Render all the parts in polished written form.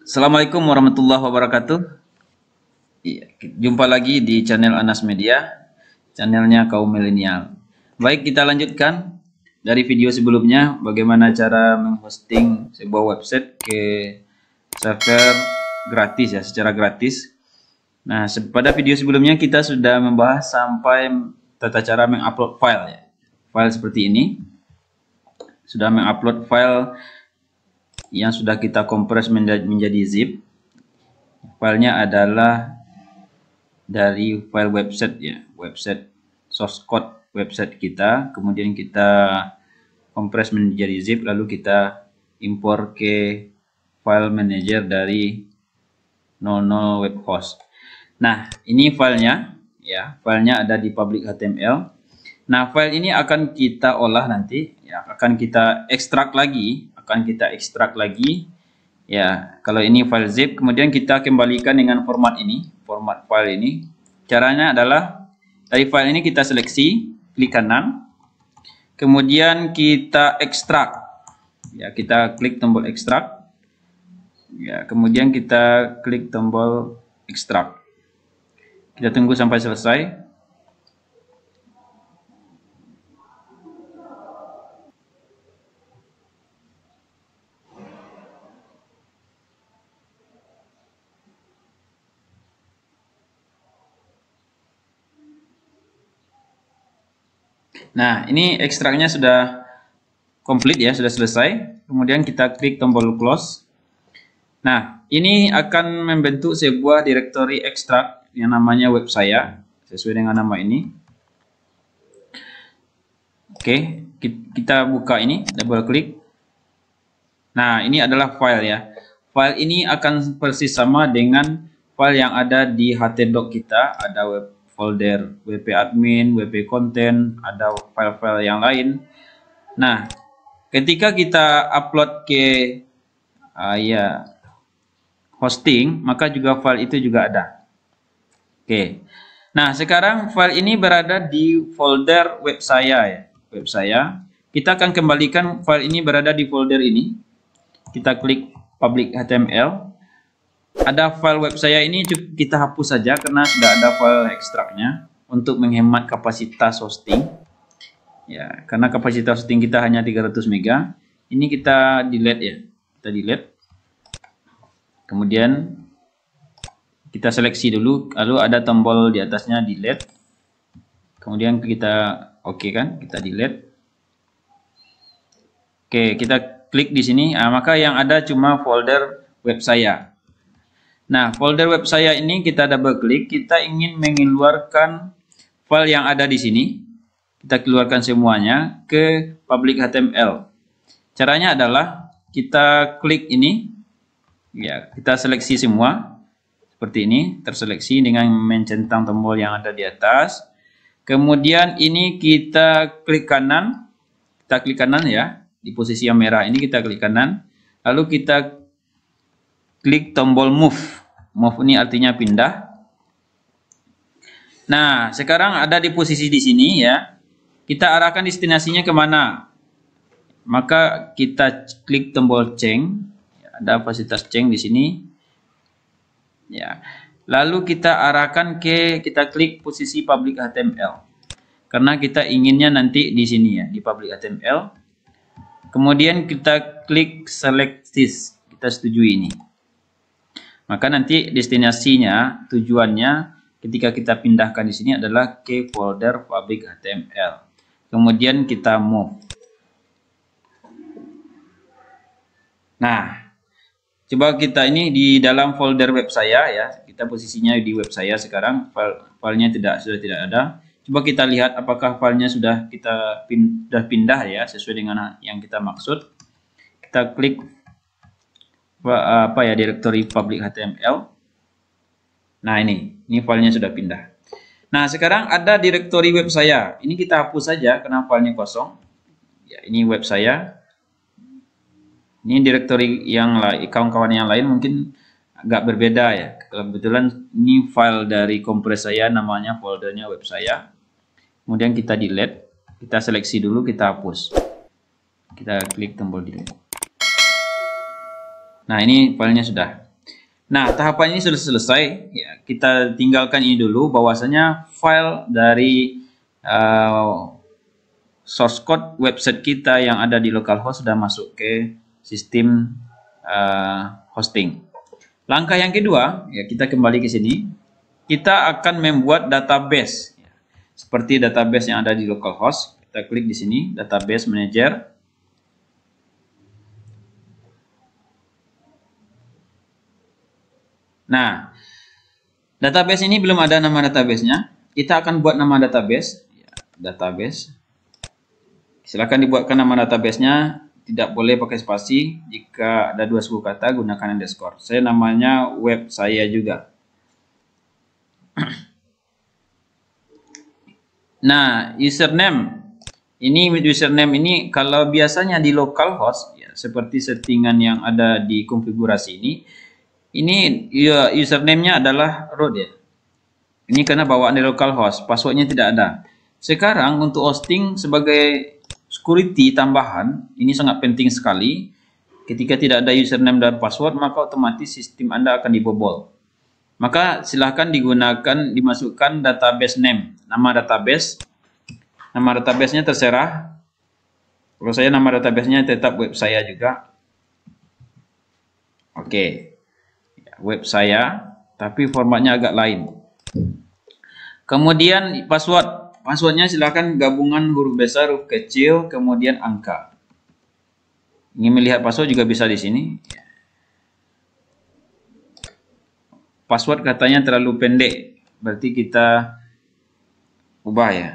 Assalamualaikum warahmatullahi wabarakatuh. Iya, jumpa lagi di channel Anas Media, channelnya kaum milenial. Baik, kita lanjutkan dari video sebelumnya bagaimana cara menghosting sebuah website ke server gratis ya, secara gratis. Nah, pada video sebelumnya kita sudah membahas sampai tata cara mengupload file ya. File seperti ini. Sudah mengupload file yang sudah kita kompres menjadi zip. Filenya adalah dari file website ya, website source code website kita, kemudian kita kompres menjadi zip, lalu kita impor ke file manager dari 00 web host. Nah, ini filenya ya, filenya ada di public HTML. Nah, file ini akan kita olah nanti ya, akan kita ekstrak lagi, ya. Kalau ini file zip, kemudian kita kembalikan dengan format ini, format file ini. Caranya adalah dari file ini kita seleksi, klik kanan, kemudian kita ekstrak ya, kita klik tombol ekstrak ya, kemudian kita klik tombol ekstrak, kita tunggu sampai selesai. Nah, ini ekstraknya sudah komplit ya, sudah selesai. Kemudian kita klik tombol close. Nah, ini akan membentuk sebuah directory ekstrak yang namanya web saya, sesuai dengan nama ini. Oke, kita buka ini, double klik. Nah, ini adalah file ya. File ini akan persis sama dengan file yang ada di htdoc kita, ada web folder wp admin, wp content, ada file-file yang lain. Nah, ketika kita upload ke ya hosting, maka juga file itu juga ada. Oke. Nah, sekarang file ini berada di folder web saya ya, web saya. Kita akan kembalikan file ini berada di folder ini. Kita klik public HTML. Ada file web saya ini kita hapus saja karena sudah ada file ekstraknya untuk menghemat kapasitas hosting. Ya, karena kapasitas hosting kita hanya 300 MB. Ini kita delete ya. Kita delete. Kemudian kita seleksi dulu, lalu ada tombol di atasnya delete. Kemudian kita oke kan, kita delete. Oke, kita klik di sini. Nah, maka yang ada cuma folder web saya. Nah, folder web saya ini kita double klik, kita ingin mengeluarkan file yang ada di sini. Kita keluarkan semuanya ke public HTML. Caranya adalah kita klik ini, ya, kita seleksi semua seperti ini, terseleksi dengan mencentang tombol yang ada di atas. Kemudian ini kita klik kanan ya, di posisi yang merah ini kita klik kanan, lalu kita klik tombol move. Move ini artinya pindah. Nah, sekarang ada di posisi di sini ya. Kita arahkan destinasinya kemana? Maka kita klik tombol change. Ada fasilitas change di sini. Ya. Lalu kita arahkan kita klik posisi public HTML. Karena kita inginnya nanti di sini ya, di public HTML. Kemudian kita klik select this. Kita setujui ini. Maka nanti destinasinya, tujuannya ketika kita pindahkan di sini adalah ke folder public HTML. Kemudian kita move. Nah, coba kita ini di dalam folder web saya ya. Kita posisinya di web saya sekarang, filenya sudah tidak ada. Coba kita lihat apakah filenya sudah kita pindah ya sesuai dengan yang kita maksud. Kita klik directory public HTML. Nah, ini filenya sudah pindah. Nah, sekarang ada directory web saya. Ini kita hapus saja karena filenya kosong. Ya, ini web saya. Ini directory yang lain, kawan-kawan yang lain mungkin agak berbeda ya. Kebetulan ini file dari kompres saya, namanya foldernya web saya. Kemudian kita delete, kita seleksi dulu, kita hapus. Kita klik tombol delete. Nah, ini filenya sudah. Nah, tahapan ini sudah selesai. Ya, kita tinggalkan ini dulu. Bahwasanya file dari source code website kita yang ada di localhost sudah masuk ke sistem hosting. Langkah yang kedua, ya kita kembali ke sini. Kita akan membuat database. Seperti database yang ada di localhost. Kita klik di sini, database manager. Nah, database ini belum ada nama databasenya. Kita akan buat nama database. Database. Silakan dibuatkan nama databasenya. Tidak boleh pakai spasi. Jika ada dua suku kata, gunakan underscore. Saya namanya web saya juga. Nah, username. Ini username ini kalau biasanya di localhost, ya, seperti settingan yang ada di konfigurasi ini. Ini ya, username-nya adalah root ya. Ini karena bawaan dari localhost, passwordnya tidak ada. Sekarang untuk hosting sebagai security tambahan, ini sangat penting sekali. Ketika tidak ada username dan password, maka otomatis sistem Anda akan dibobol. Maka silahkan dimasukkan database name, nama database. Nama databasenya terserah. Kalau saya nama databasenya tetap web saya juga. Oke. Web saya, tapi formatnya agak lain. Kemudian passwordnya silakan gabungan huruf besar, huruf kecil, kemudian angka. Ingin melihat password juga bisa di sini. Password katanya terlalu pendek, berarti kita ubah ya.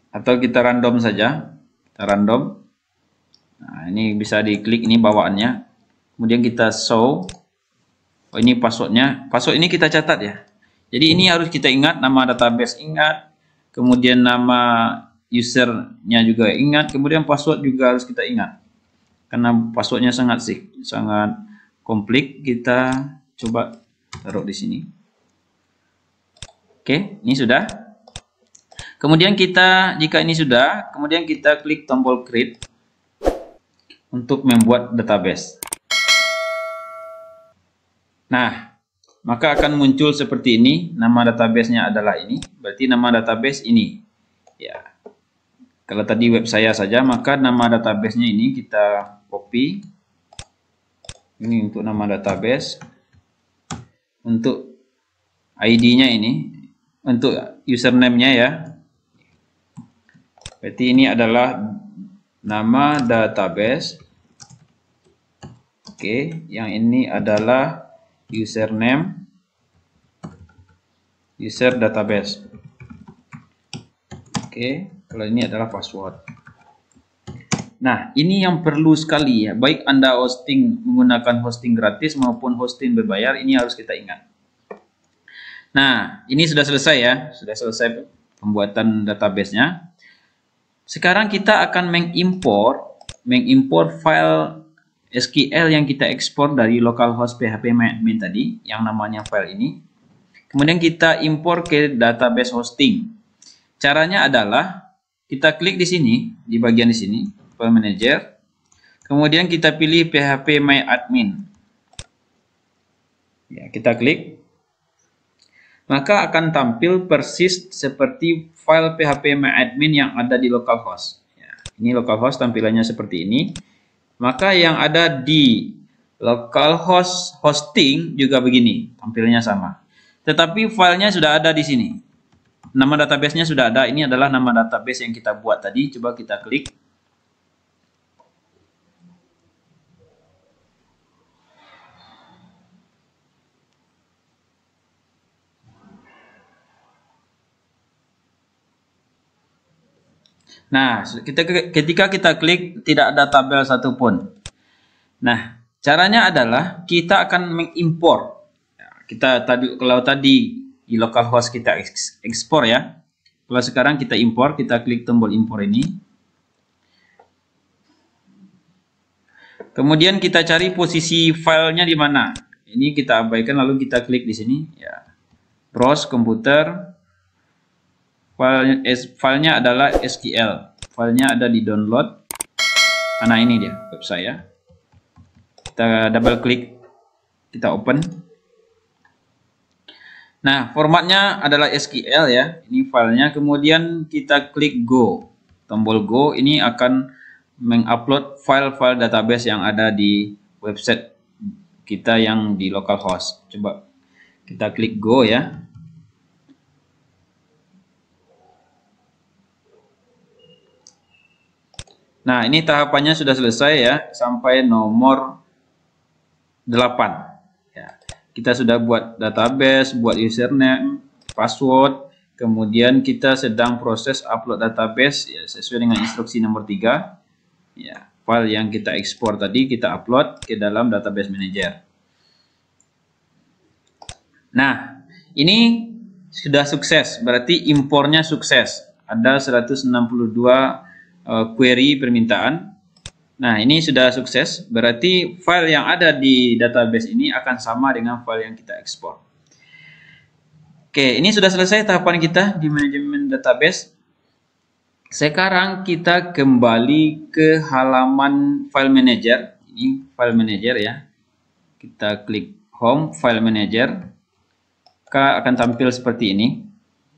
Atau kita random saja, kita random. Nah, ini bisa diklik, ini bawaannya. Kemudian kita show. Oh, ini passwordnya. Password ini kita catat ya. Jadi ini harus kita ingat, nama database ingat. Kemudian nama usernya juga ingat. Kemudian password juga harus kita ingat. Karena passwordnya sangat komplit. Kita coba taruh di sini. Oke, ini sudah. Kemudian jika ini sudah, kemudian kita klik tombol create untuk membuat database. Nah, maka akan muncul seperti ini. Nama databasenya adalah ini. Berarti nama database ini. Ya. Kalau tadi web saya saja, maka nama databasenya ini kita copy. Ini untuk nama database. Untuk ID-nya ini. Untuk username-nya ya. Berarti ini adalah nama database. Oke, yang ini adalah username, user database. Oke, kalau ini adalah password. Nah, ini yang perlu sekali ya. Baik Anda menggunakan hosting gratis maupun hosting berbayar, ini harus kita ingat. Nah, ini sudah selesai ya. Sudah selesai pembuatan database-nya. Sekarang kita akan mengimpor file SQL yang kita ekspor dari localhost php-my-admin tadi, yang namanya file ini. Kemudian kita impor ke database hosting. Caranya adalah kita klik di sini, di bagian di sini, file manager. Kemudian kita pilih php-my-admin. Ya, kita klik. Maka akan tampil persis seperti file php-my-admin yang ada di localhost. Ya, ini localhost tampilannya seperti ini. Maka yang ada di localhost hosting juga begini, tampilnya sama. Tetapi filenya sudah ada di sini. Nama databasenya sudah ada. Ini adalah nama database yang kita buat tadi. Coba kita klik. Nah, ketika kita klik tidak ada tabel satupun. Nah, caranya adalah kita akan mengimpor. Kalau tadi di localhost kita ekspor ya. Kalau sekarang kita impor, kita klik tombol impor ini. Kemudian kita cari posisi filenya di mana. Ini kita abaikan lalu kita klik di sini ya. Browse komputer. Filenya adalah SQL. Filenya ada di download. Nah, ini dia web saya. Kita double klik, kita open. Nah, formatnya adalah SQL ya. Ini filenya. Kemudian kita klik Go. Tombol Go ini akan mengupload file-file database yang ada di website kita yang di localhost. Coba kita klik Go ya. Nah, ini tahapannya sudah selesai ya, sampai nomor 8. Ya. Kita sudah buat database, buat username, password, kemudian kita sedang proses upload database ya, sesuai dengan instruksi nomor 3. Ya, file yang kita ekspor tadi kita upload ke dalam database manager. Nah, ini sudah sukses, berarti impornya sukses. Ada 162 query permintaan. Nah, ini sudah sukses, berarti file yang ada di database ini akan sama dengan file yang kita ekspor. Oke, ini sudah selesai tahapan kita di manajemen database. Sekarang kita kembali ke halaman file manager. Ini file manager ya. Kita klik home, file manager. Maka akan tampil seperti ini.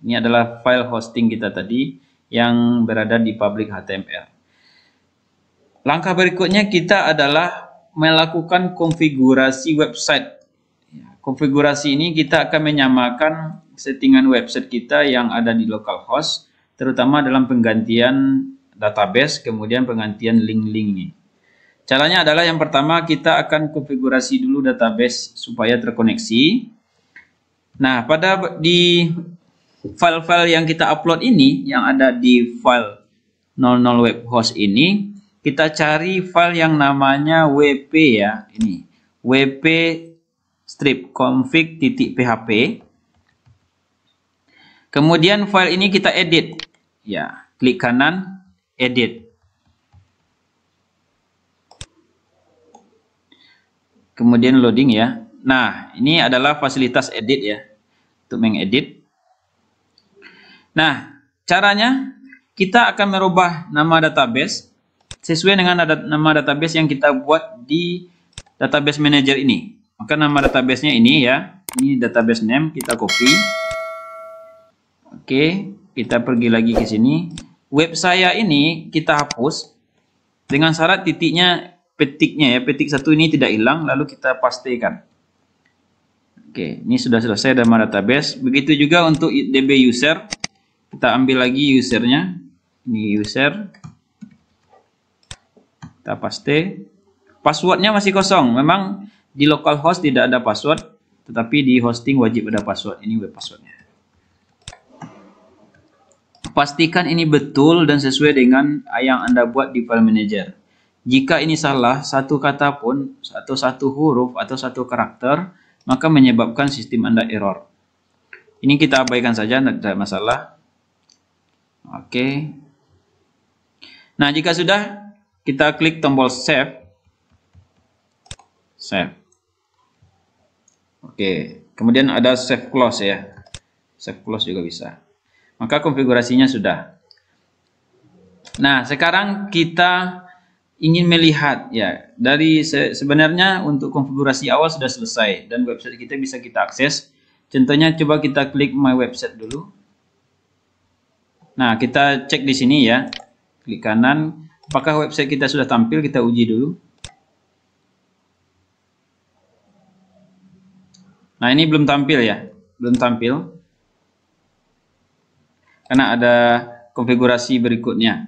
Ini adalah file hosting kita tadi yang berada di public HTML. Langkah berikutnya kita adalah melakukan konfigurasi website. Konfigurasi ini kita akan menyamakan settingan website kita yang ada di localhost, terutama dalam penggantian database, kemudian penggantian link-link ini. Caranya adalah yang pertama kita akan konfigurasi dulu database supaya terkoneksi. Nah, di file-file yang kita upload ini, yang ada di file 00 web host ini, kita cari file yang namanya wp ya, ini wp strip config.php. Kemudian file ini kita edit ya, klik kanan edit. Kemudian loading ya. Nah, ini adalah fasilitas edit ya, untuk mengedit. Nah, caranya kita akan merubah nama database sesuai dengan nama database yang kita buat di database manager ini. Maka nama databasenya ini ya, ini database name, kita copy. Oke, kita pergi lagi ke sini. Web saya ini kita hapus dengan syarat petiknya ya, petik 1 ini tidak hilang, lalu kita pastikan. Oke, ini sudah selesai nama database. Begitu juga untuk DB user, kita ambil lagi usernya. Ini user. Kita paste. Passwordnya masih kosong. Memang di localhost tidak ada password, tetapi di hosting wajib ada password. Ini web passwordnya. Pastikan ini betul dan sesuai dengan yang Anda buat di file manager. Jika ini salah, satu kata pun, atau satu huruf, atau satu karakter, maka menyebabkan sistem Anda error. Ini kita abaikan saja, tidak ada masalah. Oke. Nah, jika sudah, kita klik tombol save. Save. Oke. Kemudian ada save close ya. Save close juga bisa. Maka konfigurasinya sudah. Nah, sekarang kita ingin melihat ya, dari sebenarnya untuk konfigurasi awal sudah selesai dan website kita bisa kita akses. Contohnya coba kita klik my website dulu. Nah, kita cek di sini ya. Klik kanan. Apakah website kita sudah tampil? Kita uji dulu. Nah, ini belum tampil ya. Belum tampil. Karena ada konfigurasi berikutnya.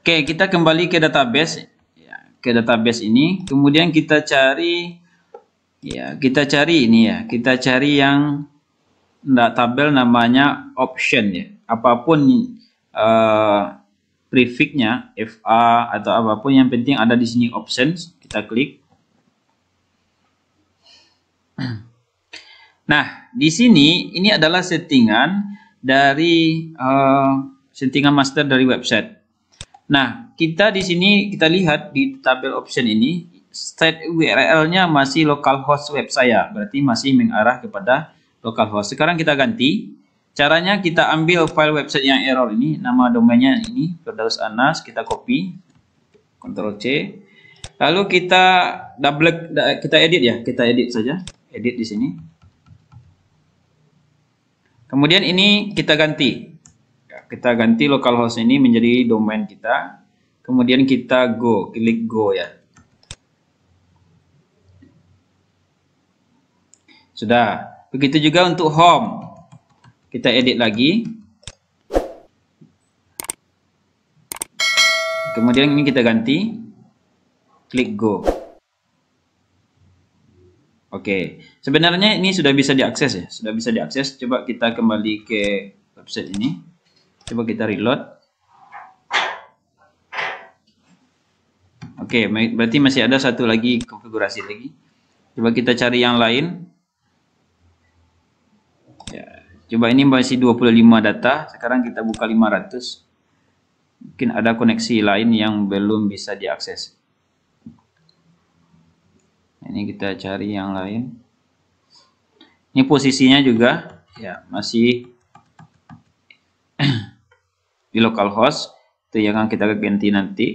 Oke, kita kembali ke database. Ya, ke database ini. Kemudian kita cari. Ya, kita cari ini ya. Kita cari yang tabel namanya option ya. Apapun prefixnya FA atau apapun, yang penting ada di sini options, kita klik. Nah, di sini ini adalah settingan dari settingan master dari website. Nah, kita di sini kita lihat di tabel option ini state URL-nya masih localhost web saya, berarti masih mengarah kepada localhost. Sekarang kita ganti. Caranya kita ambil file website yang error ini, nama domainnya ini Firdaus Anas, kita copy, Ctrl C. Lalu kita kita edit ya, kita edit saja, edit di sini. Kemudian ini kita ganti. Kita ganti localhost ini menjadi domain kita. Kemudian kita klik go ya. Sudah. Begitu juga untuk home. Kita edit lagi. Kemudian ini kita ganti. Klik go. Oke. Sebenarnya ini sudah bisa diakses ya. Sudah bisa diakses. Coba kita kembali ke website ini. Coba kita reload. Oke, berarti masih ada satu lagi konfigurasi lagi. Coba kita cari yang lain. Ya, coba ini masih 25 data. Sekarang kita buka 500. Mungkin ada koneksi lain yang belum bisa diakses. Ini kita cari yang lain. Ini posisinya juga ya masih di localhost. Itu yang akan kita ganti nanti.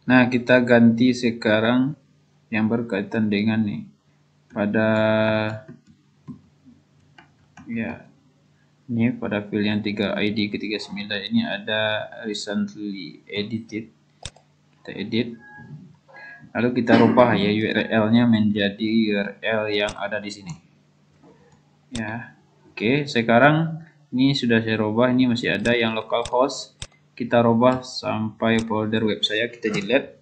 Nah, kita ganti sekarang yang berkaitan dengan nih pada ya ini pada field yang 3 ID ke 39 ini ada recently edited. Kita edit. Lalu kita rubah ya URL-nya menjadi URL yang ada di sini. Ya. Oke, sekarang ini sudah saya rubah, ini masih ada yang localhost. Kita rubah sampai folder web saya, kita delete.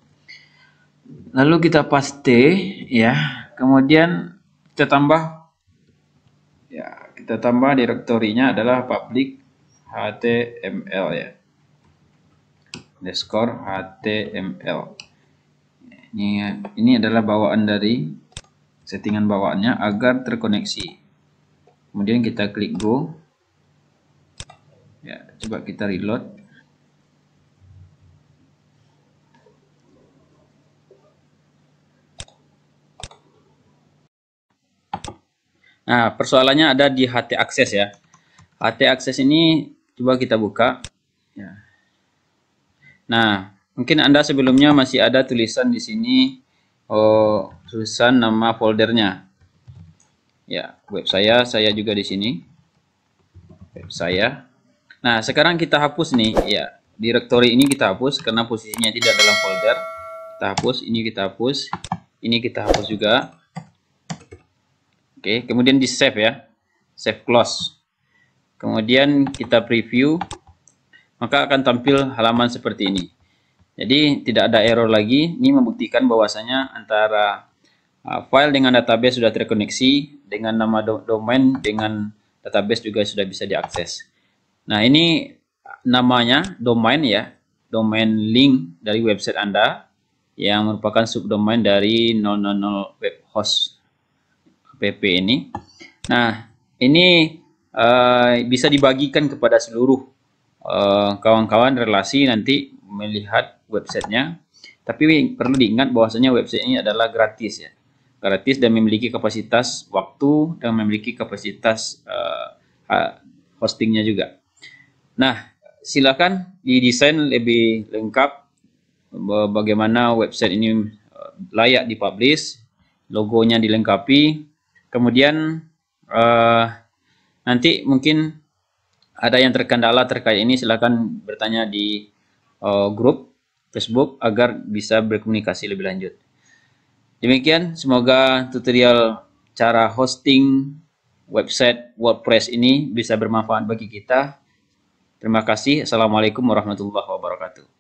Lalu kita paste ya. Kemudian kita tambah ya, kita tambah direktorinya adalah public html ya. _html. Ini adalah bawaan dari settingan bawaannya agar terkoneksi. Kemudian kita klik go. Ya, coba kita reload. Nah, persoalannya ada di htaccess ya. Htaccess ini coba kita buka. Ya. Nah, mungkin Anda sebelumnya masih ada tulisan di sini, tulisan nama foldernya. Ya, web saya juga di sini. Web saya. Nah, sekarang kita hapus nih, ya. Direktori ini kita hapus karena posisinya tidak dalam folder. Kita hapus, ini kita hapus, ini kita hapus juga. Oke, kemudian di save ya, save close. Kemudian kita preview, maka akan tampil halaman seperti ini. Jadi tidak ada error lagi. Ini membuktikan bahwasanya antara file dengan database sudah terkoneksi, dengan nama domain dengan database juga sudah bisa diakses. Nah, ini namanya domain ya, domain link dari website Anda yang merupakan subdomain dari 000 web host app ini. Nah, ini bisa dibagikan kepada seluruh kawan-kawan relasi nanti melihat websitenya. Tapi perlu diingat bahwasanya website ini adalah gratis ya, gratis dan memiliki kapasitas waktu dan memiliki kapasitas hostingnya juga. Nah, silakan didesain lebih lengkap bagaimana website ini layak dipublish, logonya dilengkapi. Kemudian nanti mungkin ada yang terkendala terkait ini, silakan bertanya di grup Facebook agar bisa berkomunikasi lebih lanjut. Demikian, semoga tutorial cara hosting website WordPress ini bisa bermanfaat bagi kita. Terima kasih. Assalamualaikum warahmatullahi wabarakatuh.